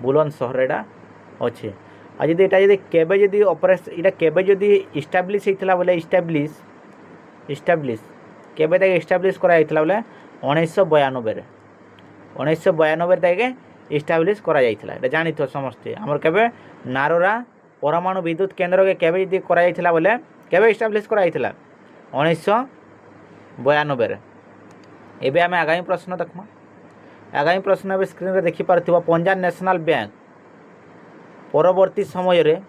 A: बुलंद शहर रे इटा अछि। आ जदी एटा जदी केबे जदी ऑपरेशन इटा केबे जदी इस्टैब्लिश हेतला बोले इस्टैब्लिश केबे तक इस्टैब्लिश करा हेतला बोले 1992 रे 1992 तक इस्टैब्लिश करा जाइतला। एटा जानि थो समस्ते हमर केबे नारोरा परमाणु विद्युत केंद्र के केबे जदी करा जाइतला बोले केबे इस्टैब्लिश करा जाइतला 1992 रे। एबे हमें आगामी प्रश्न देखमा। आगामी प्रश्न अब स्क्रीन रे देखि पारथिबो। पंजाब नेशनल बैंक परवर्ती समय रे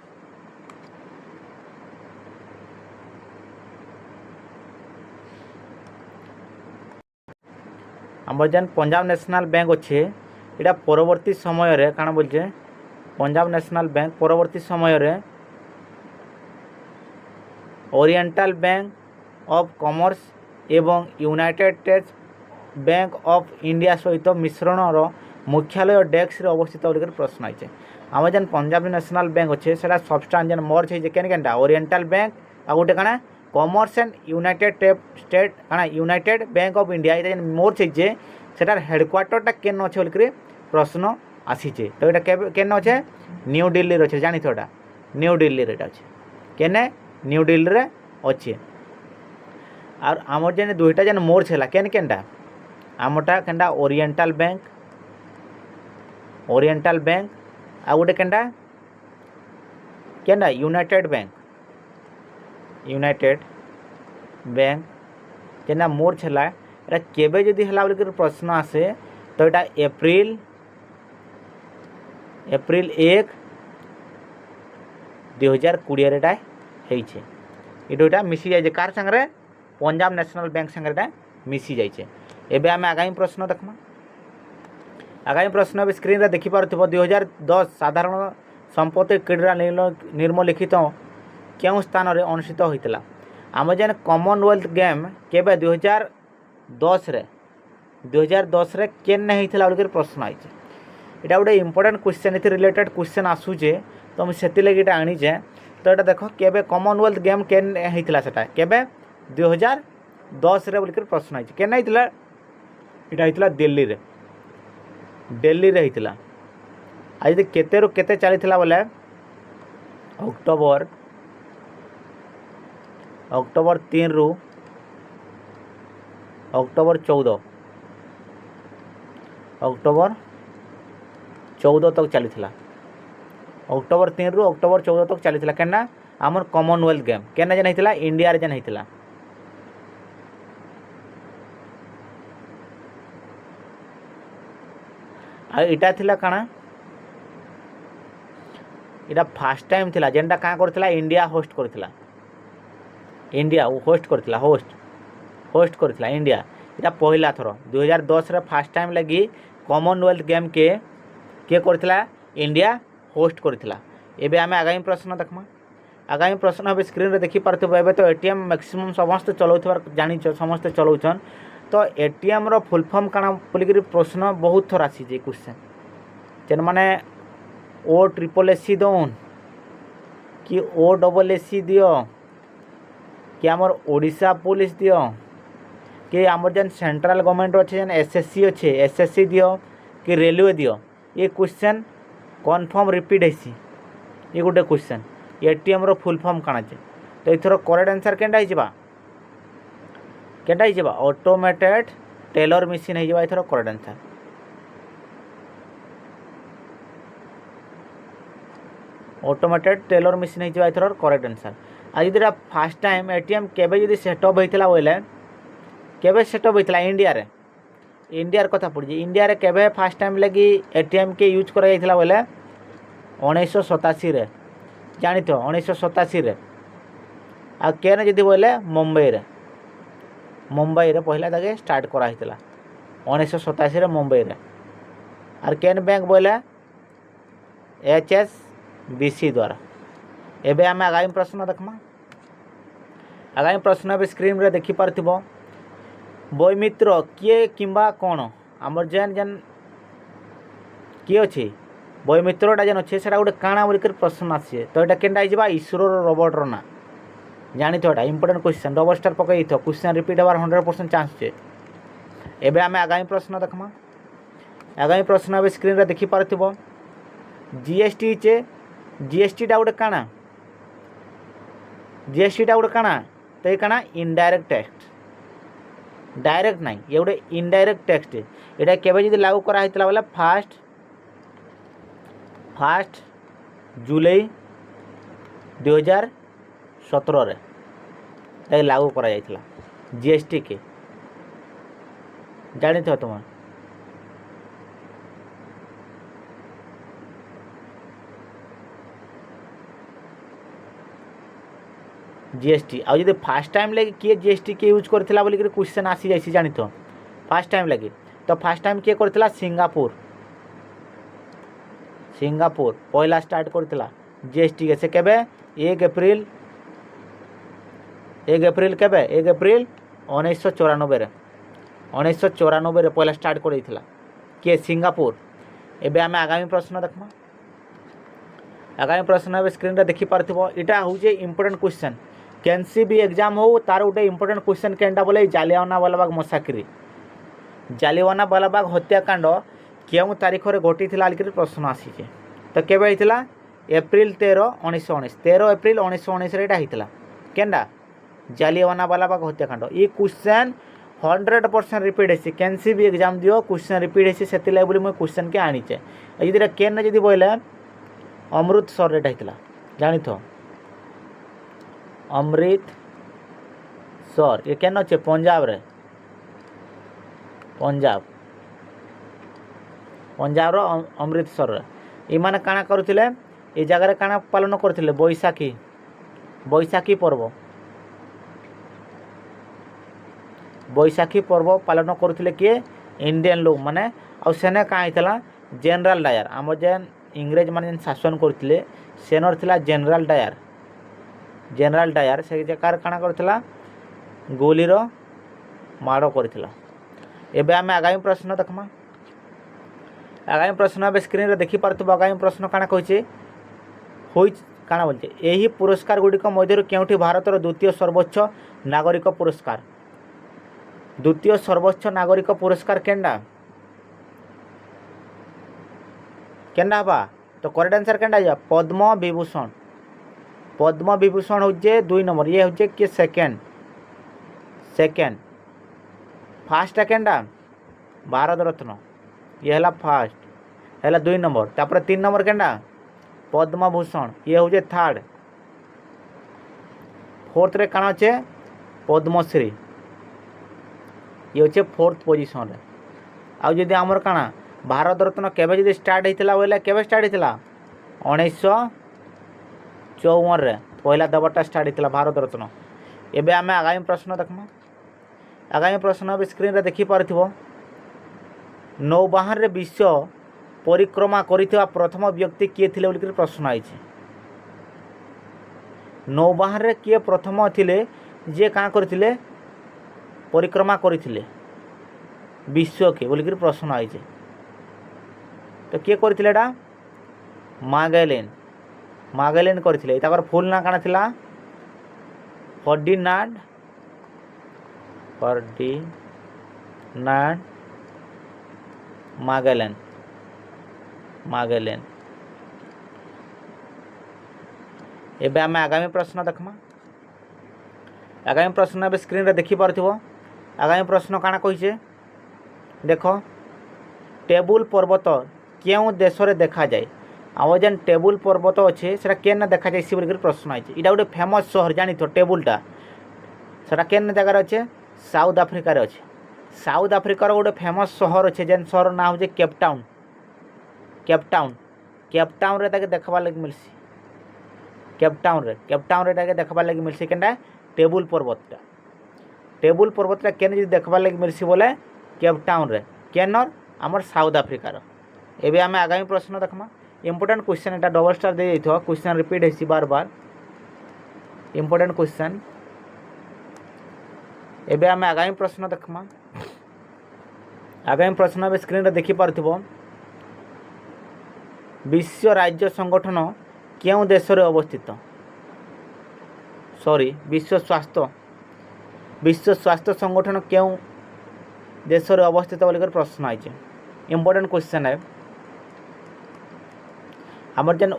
A: हमर जेन पंजाब नेशनल बैंक अच्छे इटा परवर्ती समय रे काना बोलछे पंजाब नेशनल बैंक परवर्ती समय रे ओरिएंटल बैंक ऑफ कॉमर्स एवं United states bank of India सहित मिश्रणर मुख्यालय डेस्क रे अवस्थित बोलिक प्रश्न आइছে। आम जेन पंजाब नेशनल बैंक अच्छे से सबस्टांस जेन मर्ज है केन केनटा ओरिएंटल बैंक आ गोटे काना कॉमर्स एंड यूनाइटेड स्टेट काना यूनाइटेड बैंक ऑफ इंडिया ये जेन मर्ज है सेटार हेडक्वार्टरटा केन अच्छे बोलिक प्रश्न आसीचे। तो ये केन अच्छे न्यू दिल्ली रे अच्छे जानि थोड़ा न्यू दिल्ली रे अच्छे केने न्यू दिल्ली रे अच्छे। और आमर जेन दुईटा जेन मोर्च है केन केनटा आमटा केनटा ओरिएंटल बैंक आ गोटे केनटा केनटा यूनाइटेड बैंक जेना मोर्च है एटा केबे जदी हला बोलिक प्रश्न आसे तो एटा अप्रैल 1 2020 रेटा होइछे। ये दुईटा मिसी जाय कार संगे पंजाब नेशनल बैंक संगे मिसी जाइए। एबे आम आगामी प्रश्न देखमा। आगामी प्रश्न भी स्क्रीन रे देखि पारुथिबो 2010 साधारण संपत्ति क्रीड़ा निम्नलिखित क्यों स्थान रे अनुष्ठित होइतिला। आम जेन कॉमनवेल्थ गेम केबे 2010 रे केन होइतिला बोलिकर प्रश्न आइছে। এটা गोटे इम्पोर्टेंट क्वेश्चन इथि रिलेटेड क्वेश्चन आसुचे तो मुझे से लगे ये आनीचे। तो ये देख केबे कॉमनवेल्थ गेम केन होइतिला सेटा केबे 2010 रे बोलिकर प्रश्न आइছে। केन होइतिला एटा होइतिला दिल्ली रे होइतिला। आज यदि केते रु केते चलीथिला बोले अक्टोबर 3 रु अक्टोबर 14 तक चलीथिला। अक्टोबर 3 रु अक्टोबर 14 तक चलीथिला केना आमर कॉमनवेल्थ गेम केना जन होइतिला इंडिया रे जन होइतिला। आ इटा थिला काना इटा फर्स्ट टाइम थिला जेनटा का करथिला इंडिया होस्ट करथिला। इंडिया होस्ट करथिला होस्ट करथिला इंडिया। इटा पहला थर 2010 रे फर्स्ट टाइम लगी कॉमनवेल्थ गेम के करथिला इंडिया होस्ट करथिला। एबे आमे आगामी प्रश्न देखमा। आगामी प्रश्न अब स्क्रीन रे देखि पारथबो। एबे तो एटीएम मैक्सिमम समस्त चलाउथबार जानिछ समस्त चलाउछन। तो एटीएम रो फुल फॉर्म काना बोलिकरी प्रश्न बहुत थर आसी जे क्वेश्चन जेन माने ओ ट्रिपल एससी दौन कि ओ डबल एससी दियो कि आमर ओडिशा पुलिस दियो कि आमर जेन सेंट्रल गवर्नमेंट अच्छे जेन एसएससी अच्छे एसएससी दियो कि रेलवे दियो। ये क्वेश्चन कन्फर्म रिपीट हेसी। ये गोटे क्वेश्चन एटीएम रो फुल फॉर्म काना जे। तो इथर करेक्ट आंसर केनटा हिजबा ऑटोमेटेड टेलर मशीन हिजबा इथर correct answer. Automated teller machine हिजबा इथर करेक्ट आंसर। आज जदि फर्स्ट टाइम एटीएम केबे जदि सेटअप होइतिला बोले केबे सेटअप होइतिला इंडिया कथा पड़ी। इंडिया रे केबे फर्स्ट टाइम लगी एटीएम के यूज करा जाइतिला बोले 1987 रे जानी तो 1987 रे। आ केने जदि बोले मुंबई रे पहला दागे स्टार्ट करा हितिला 1987 रे मुंबई रे। आर केन बैंक बोले HSBC द्वारा। एबे आमे आगामी प्रश्न देखमा। आगामी प्रश्न भी स्क्रीन रे देखि पारथिबो। बईमित्र किए किंबा कौन आमर जेन जेन किए अच्छे बईमित्रटा जेन अच्छे सेटा गोटे काଣା बोलिकर प्रश्न आसे। तो यहाँ केनटा हिजबा इसरो रोबोटर ना जानी तो एटा इंपोर्टेंट क्वेश्चन डबल स्टार पकई थो क्वेश्चन रिपीट हबार 100% चांस छे। एबे आमे आगामी प्रश्न देखमा। आगामी प्रश्न अब स्क्रीन रे देखि पारथिबो। जीएसटी चे जीएसटीटा गोटे काଣା जीएसटीटा गोटे काଣା तो ये काଣା इनडायरेक्ट टैक्स डायरेक्ट नहीं ये गोटे इनडायरेक्ट टैक्स। यहाँ केबे जदि लागू करा हितला बोले फास्ट जुलाई 2017 रे लागू करा जाइतिला जीएसटी के जानी थो तुम। जीएसटी आ जब फास्ट टाइम लगे किए जीएसटी के यूज करथिला बोली क्वेश्चन आसी जाइसी जानी तो फास्ट टाइम लगे। तो फास्ट टाइम किए करथिला सिंगापुर पहला स्टार्ट करथिला जीएसटी के से केबे 1 अप्रैल केबे 1 अप्रैल 1994 रे पहला स्टार्ट करथिला किए सिंगापुर। एबे आमे आगामी प्रश्न देखमा। आगामी प्रश्न अब स्क्रीन रे देखि पारथिबो। इटा होजे इंपोर्टेंट क्वेश्चन कैंसी भी एग्जाम हो तार गोटे इंपोर्टेंट क्वेश्चन केनटा बोले जालियानवाला बाग हत्याकांड क्यों तारीख में घटी प्रश्न आसी। तो केबे होइतिला एप्रिल 13 अप्रैल 1919 रे होइतिला केनटा जालियानवाला बाग हत्याकांड। ये क्वेश्चन 100% रिपीट हेसी कैंसी भी एग्जाम दियो क्वेश्चन रिपीट हेसी से बोली मुझे क्वेश्चन के आनीचे। यदि केन जदि बोले अमृतसर रे होइतिला जानी तो अमृतसर ये केन अच्छे पंजाब रो अमृतसर रे इमाने काଣା करुथिले ए जगह काଣା पालन करथिले बैसाखी पर्व बैशाखी पर्व पालन करुले किए इंडियन लोक मैंने आउ सेने कहाँ होता जनरल डायर आम जेन इंग्रेज मैंने शासन करते सेनर थिला जनरल डायर से जगार काଣା करथिला गोलीर माड़ करथिला। एबे आमे आगामी प्रश्न देखमा। आगामी प्रश्न अब स्क्रीन रे देखि पारथबो। आगामी प्रश्न काଣା कहचे होई काଣା बोलते एही पुरस्कार गुड़िक मध्य केउठी भारतर द्वितीय सर्वोच्च नागरिक पुरस्कार द्वितीय सर्वोच्च नागरिक पुरस्कार केंडा केंडा बा तो करेक्ट आंसर केंडा जा पद्म विभूषण। पद्म विभूषण हूँ 2 नंबर ये हूँ कि second fast Kenda Bharat Ratna ये है फास्ट है 2 नंबर। तापर 3 नंबर केंडा पद्म भूषण ये हूँ थर्ड। फोर्थ रे काना अच्छे पद्मश्री ये हूँ फोर्थ पोजिशन रे। आउ जदि आमर काना भारत रत्न केबे जदि स्टार्ट होता बोले केबे स्टार्ट होता 1954 रे पहला दबरटा स्टार्ट होता भारत रत्न। एबे आमे आगामी प्रश्न देखमा। आगामी प्रश्न अब स्क्रीन रे देखि पारथिबो नौबाहन रे विश्व परिक्रमा करिथिबा प्रथम व्यक्ति किए थिले बोली प्रश्न आइছে। नौबाहन रे किए प्रथम थिले जे का करथिले परिक्रमा करिथिले विश्व के बोली प्रश्न आइছে। तो किए करथिले एटा मागेलेन करथिले। ताकर फुल ना काना थिला फर्डिनांड मागेलेन। एबे आमे आगामी प्रश्न देखमा। आगामी प्रश्न अब स्क्रीन रे देखि पारथिबो। आगामी प्रश्न काना कहिছে देखो टेबुल पर्वत क्यों देश रे देखा जाए। आम जेन टेबुल पर्वत अच्छे से केन देखा जाए सी बोल प्रश्न आई। इटा गोटे फेमस सहर जानी तो टेबुलटा से केन जगार अच्छे साउथ आफ्रिकार अच्छे। साउथ आफ्रिकार गोटे फेमस सहर अच्छे जेन सहर ना हो केपटाउन। केपटाउन रे ताके देखबार लगे मिलसी। केपटाउन रे देखबार लगे मिलसी केनटा टेबुल पर्वतटा केन जदि देखबार लगे मिलसी बोले केपटाउन रे केनर आमर साउथ आफ्रिकार। एबे आमे आगामी प्रश्न देखमा। इम्पोर्टेंट क्वेश्चन एटा डबल स्टार दे देथो क्वेश्चन रिपीट हेसी बार बार इम्पोर्टेंट क्वेश्चन। एबे आमे आगामी प्रश्न देखमा। आगामी प्रश्न अब स्क्रीन रे देखि पारथिबो विश्व राज्य संगठन क्यों देश रे अवस्थित सॉरी विश्व स्वास्थ्य संगठन क्यों देश रे अवस्थित बोलिकर प्रश्न आइছে। इम्पोर्टेंट क्वेश्चन है आमर जेन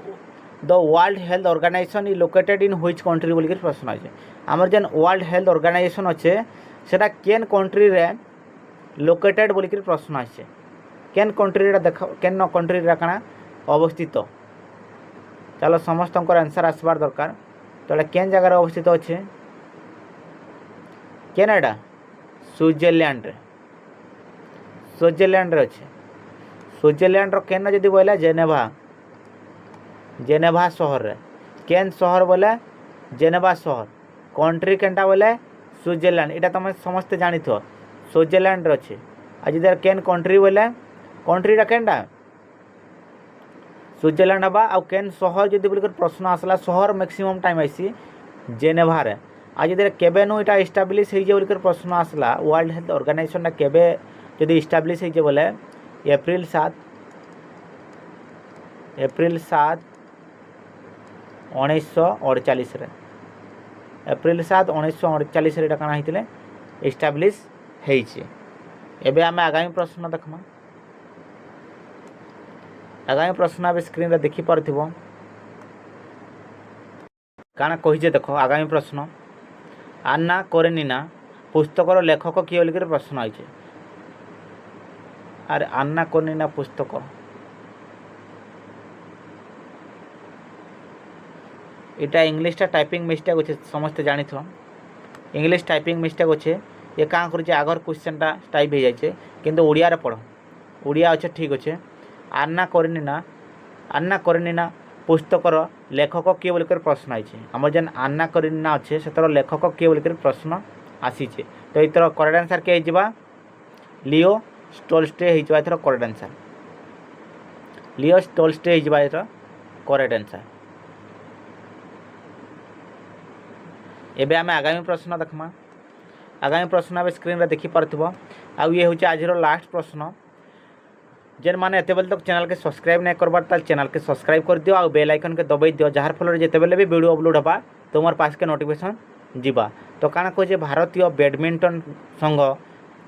A: the World Health Organization is located in which country बोलिकर प्रश्न आइছে। आमर जेन वर्ल्ड हेल्थ ऑर्गेनाइजेशन अच्छे सेटा केन कंट्री रे लोकेटेड बोलिकर प्रश्न आइছে। केन कंट्री रे देख केन कंट्री रे काना अवस्थित। चलो समस्त आंसर आसबार दरकार। तो केन जगह अवस्थित अच्छे केनाडा स्विट्जरलैंड रे अच्छे। स्विट्जरलैंड केन जदि बोले जेनेभा शहर रे केन शहर बोले जेनेभा शहर कंट्री केनटा बोले स्विट्जरलैंड। इटा तुम समस्ते जानी थो स्विट्जरलैंड रे अच्छे। आज इधर केन कंट्री बोले कंट्रीटा केनटा स्विट्जरलैंड हवा। आउ केन शहर जदि बोलिकर प्रश्न आसला शहर मैक्सिमम टाइम आइसी जेनेभा रे। आज इधर केबेनु इटा इस्टाब्लिश होइजे बोलिकर प्रश्न आसला वर्ल्ड हेल्थ ऑर्गेनाइजेशन केबे जदि इस्टाब्लिश होइजे बोले एप्रिल 7 1948 रे एप्रिल 7 1948 रे काना हितले इस्टाब्लिश हेइचे। एबे आमे आगामी प्रश्न देखमा। आगामी प्रश्न अब स्क्रीन रे देखि पारथिबो काना कहिजे देखो। आगामी प्रश्न आन्ना कारेनिना पुस्तकर लेखक किए बोलिकर प्रश्न आइছে। अरे आन्ना कारेनिना पुस्तक इटा इंग्लिशटा टाइपिंग मिस्टेक अच्छे समस्ते जानी थो इंग्लिश टाइपिंग मिस्टेक अच्छे। ये क्या कर आगर क्वेश्चनटा टाइप हो जाए किंतु ओडिया रे पढ़ ओडिया अच्छे ठीक अच्छे। आन्ना कारेनिना पुस्तकर लेखक किए बोलिकर प्रश्न आइছে। आम जेन आन्ना कारेनिना अच्छे से लेखक किए बोलिकर प्रश्न आसीचे। तो एथर करेक्ट आंसर के हिजबा लियो टोल्स्टॉय हिजबा एथर करेक्ट आंसर लियो टोल्स्टॉय हिजबा एथर करेक्ट आंसर। एबे आमे आगामी प्रश्न देखमा। आगामी प्रश्न आबे स्क्रीन रे देखि परथिबो। आ ये होचे आज रो लास्ट प्रश्न। जेन माने एते बेल तक चैनल के सब्सक्राइब नै करबार ताल चैनल के सब्सक्राइब कर दियो आ बेल आइकन के दबाई दियो जहार फल जेते बेले भी वीडियो अपलोड हबा तुमर पास के नोटिफिकेशन जीवा। तो काना कहे भारतीय बैडमिंटन संघ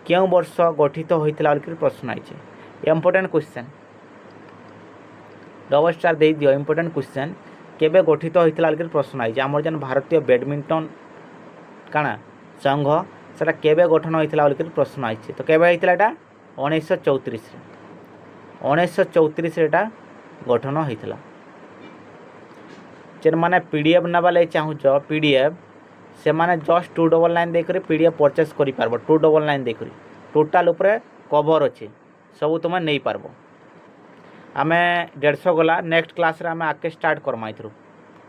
A: क्यों वर्ष गठित होइतला बोल प्रश्न आइछे। इंपोर्टेंट क्वेश्चन डबल स्टार दे दियो। इंपोर्टेंट क्वेश्चन केबे गठित होइतला बोल प्रश्न आइछे। हमर जन भारतीय बैडमिंटन काना संघ सेटा केबे गठन होइतला बोल प्रश्न आइछे। तो केबे होइतला एटा 1934 रे 1934 रे एटा गठन होइतला। जेन माने पीडीएफ नबा ले चाहू छ पीडीएफ से माने जस्ट 299 दे करी पीडीएफ परचेस करि पारबो। 299 दे करी टोटल ऊपर कवर अछि सब तुम नहीं पारबो। आमे 150 गला नेक्स्ट क्लास रे आमे आके स्टार्ट करमा इथरो।